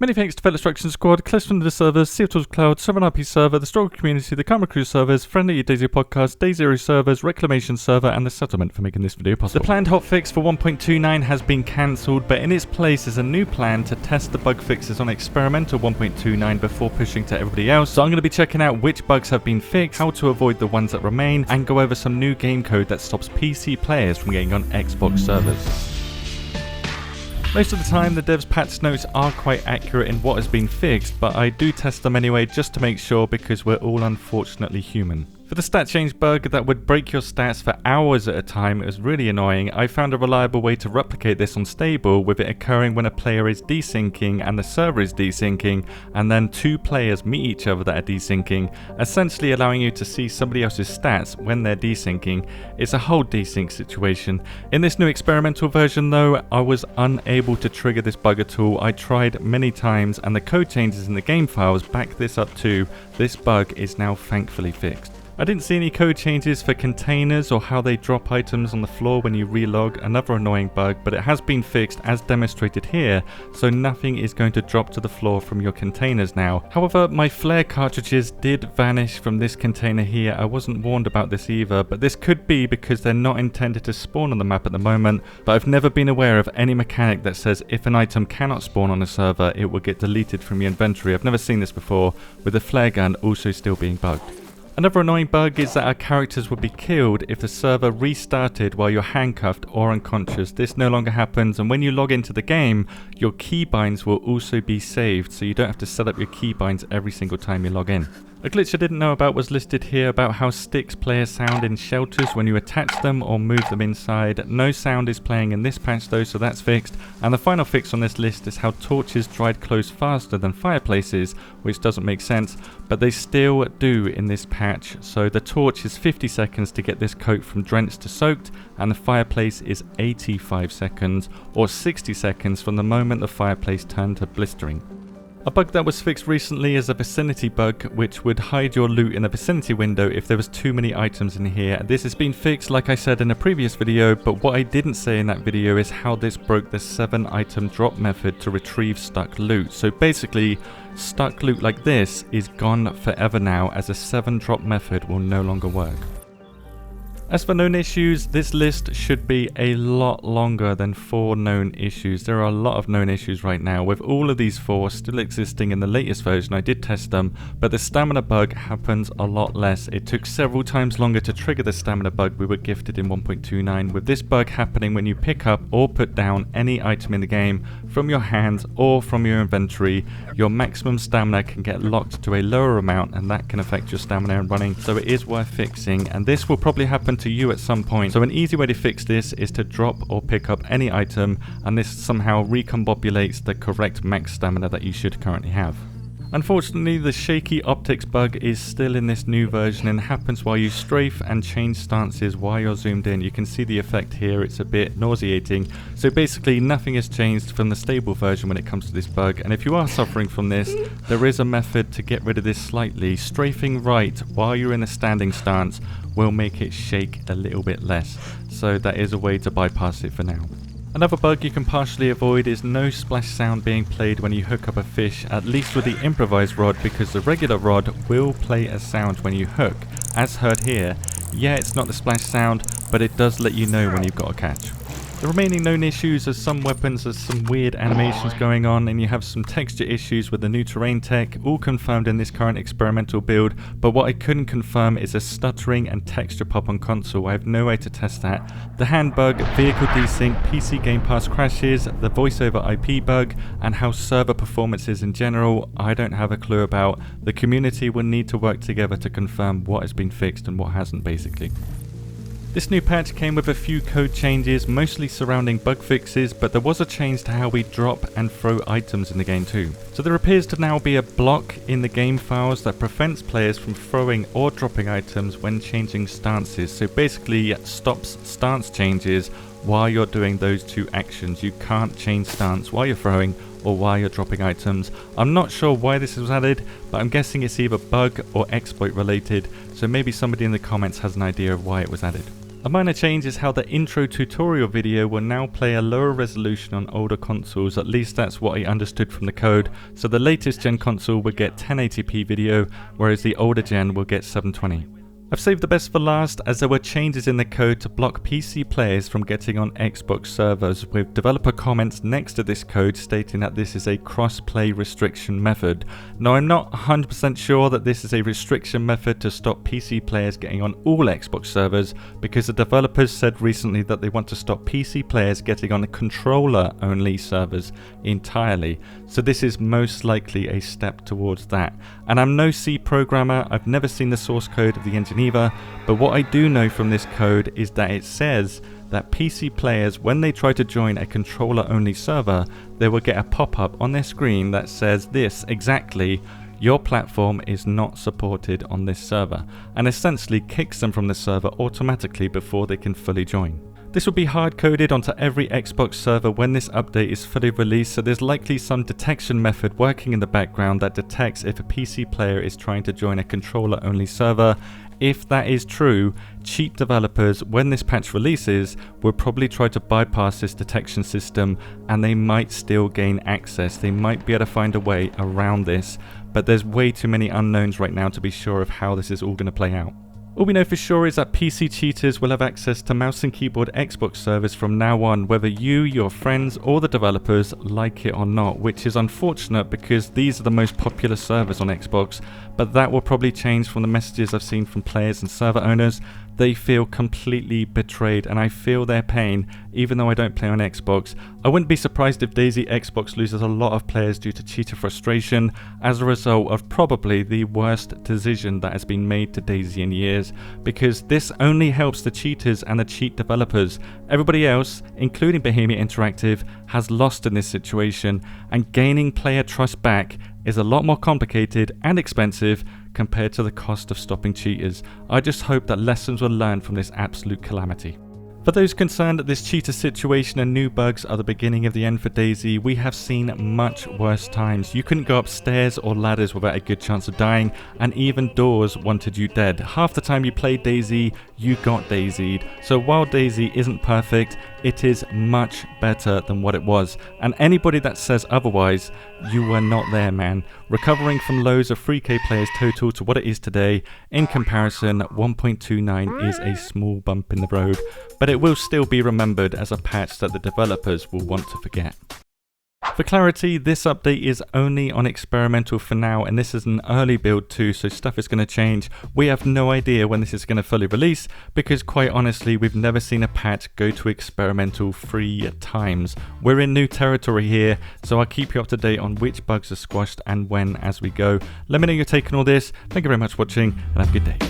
Many thanks to fellow Destruction Squad, Clips from the servers, Seattle's Cloud, 7RP server, the Struggle community, the Camera Crew servers, Friendly DayZ podcast, DayZ servers, Reclamation server, and the settlement for making this video possible. The planned hotfix for 1.29 has been cancelled, but in its place is a new plan to test the bug fixes on experimental 1.29 before pushing to everybody else. So I'm going to be checking out which bugs have been fixed, how to avoid the ones that remain, and go over some new game code that stops PC players from getting on Xbox servers. Most of the time the devs' patch notes are quite accurate in what has been fixed, but I do test them anyway just to make sure because we're all unfortunately human. For the stat change bug that would break your stats for hours at a time, it was really annoying. I found a reliable way to replicate this on stable, with it occurring when a player is desyncing and the server is desyncing, and then two players meet each other that are desyncing, essentially allowing you to see somebody else's stats when they're desyncing. It's a whole desync situation. In this new experimental version though, I was unable to trigger this bug at all. I tried many times and the code changes in the game files back this up too. This bug is now thankfully fixed. I didn't see any code changes for containers or how they drop items on the floor when you relog, another annoying bug, but it has been fixed as demonstrated here, so nothing is going to drop to the floor from your containers now. However, my flare cartridges did vanish from this container here. I wasn't warned about this either, but this could be because they're not intended to spawn on the map at the moment, but I've never been aware of any mechanic that says if an item cannot spawn on a server, it will get deleted from your inventory. I've never seen this before, with the flare gun also still being bugged. Another annoying bug is that our characters would be killed if the server restarted while you're handcuffed or unconscious. This no longer happens, and when you log into the game, your keybinds will also be saved, so you don't have to set up your keybinds every single time you log in. A glitch I didn't know about was listed here about how sticks play a sound in shelters when you attach them or move them inside. No sound is playing in this patch though, so that's fixed. And the final fix on this list is how torches dried close faster than fireplaces, which doesn't make sense, but they still do in this patch. So the torch is 50 seconds to get this coat from drenched to soaked, and the fireplace is 85 seconds, or 60 seconds from the moment the fireplace turned to blistering. A bug that was fixed recently is a vicinity bug, which would hide your loot in the vicinity window if there was too many items in here. This has been fixed like I said in a previous video, but what I didn't say in that video is how this broke the 7 item drop method to retrieve stuck loot. So basically, stuck loot like this is gone forever now, as a 7 drop method will no longer work. As for known issues, this list should be a lot longer than 4 known issues. There are a lot of known issues right now, with all of these 4 still existing in the latest version. I did test them, but the stamina bug happens a lot less. It took several times longer to trigger the stamina bug we were gifted in 1.29, with this bug happening when you pick up or put down any item in the game from your hands or from your inventory. Your maximum stamina can get locked to a lower amount, and that can affect your stamina in running, so it is worth fixing, and this will probably happen to you at some point. So an easy way to fix this is to drop or pick up any item, and this somehow recombobulates the correct max stamina that you should currently have. Unfortunately, the shaky optics bug is still in this new version and happens while you strafe and change stances while you're zoomed in. You can see the effect here, it's a bit nauseating. So basically nothing has changed from the stable version when it comes to this bug, and if you are suffering from this, there is a method to get rid of this slightly. Strafing right while you're in a standing stance will make it shake a little bit less, so that is a way to bypass it for now. Another bug you can partially avoid is no splash sound being played when you hook up a fish, at least with the improvised rod, because the regular rod will play a sound when you hook, as heard here. Yeah, it's not the splash sound, but it does let you know when you've got a catch. The remaining known issues are some weapons, there's some weird animations going on, and you have some texture issues with the new terrain tech, all confirmed in this current experimental build, but what I couldn't confirm is a stuttering and texture pop on console. I have no way to test that. The hand bug, vehicle desync, PC Game Pass crashes, the voice over IP bug, and how server performance is in general, I don't have a clue about. The community will need to work together to confirm what has been fixed and what hasn't, basically. This new patch came with a few code changes, mostly surrounding bug fixes, but there was a change to how we drop and throw items in the game too. So there appears to now be a block in the game files that prevents players from throwing or dropping items when changing stances. So basically it stops stance changes while you're doing those two actions. You can't change stance while you're throwing or while you're dropping items. I'm not sure why this was added, but I'm guessing it's either bug or exploit related, so maybe somebody in the comments has an idea of why it was added. A minor change is how the intro tutorial video will now play a lower resolution on older consoles, at least that's what I understood from the code. So the latest gen console will get 1080p video, whereas the older gen will get 720. I've saved the best for last, as there were changes in the code to block PC players from getting on Xbox servers, with developer comments next to this code stating that this is a crossplay restriction method. Now, I'm not 100% sure that this is a restriction method to stop PC players getting on all Xbox servers, because the developers said recently that they want to stop PC players getting on controller-only servers entirely. So this is most likely a step towards that. And I'm no C programmer, I've never seen the source code of the engine either, but what I do know from this code is that it says that PC players, when they try to join a controller-only server, they will get a pop-up on their screen that says this exactly: your platform is not supported on this server, and essentially kicks them from the server automatically before they can fully join. This will be hard-coded onto every Xbox server when this update is fully released, so there's likely some detection method working in the background that detects if a PC player is trying to join a controller-only server. If that is true, cheat developers, when this patch releases, will probably try to bypass this detection system, and they might still gain access. They might be able to find a way around this, but there's way too many unknowns right now to be sure of how this is all going to play out. All we know for sure is that PC cheaters will have access to mouse and keyboard Xbox servers from now on, whether you, your friends, or the developers like it or not, which is unfortunate because these are the most popular servers on Xbox, but that will probably change from the messages I've seen from players and server owners. They feel completely betrayed, and I feel their pain, even though I don't play on Xbox. I wouldn't be surprised if DayZ Xbox loses a lot of players due to cheater frustration as a result of probably the worst decision that has been made to DayZ in years, because this only helps the cheaters and the cheat developers. Everybody else, including Bohemia Interactive, has lost in this situation, and gaining player trust back is a lot more complicated and expensive compared to the cost of stopping cheaters. I just hope that lessons were learned from this absolute calamity. For those concerned that this cheater situation and new bugs are the beginning of the end for DayZ, we have seen much worse times. You couldn't go upstairs or ladders without a good chance of dying, and even doors wanted you dead. Half the time you played DayZ, you got DayZ'd. So while DayZ isn't perfect, it is much better than what it was. And anybody that says otherwise, you were not there, man. Recovering from lows of 3K players total to what it is today, in comparison, 1.29 is a small bump in the road, but it will still be remembered as a patch that the developers will want to forget. For clarity, this update is only on experimental for now, and this is an early build too, so stuff is going to change. We have no idea when this is going to fully release, because quite honestly, we've never seen a patch go to experimental 3 times. We're in new territory here, so I'll keep you up to date on which bugs are squashed and when as we go. Let me know your take on all this. Thank you very much for watching, and have a good day.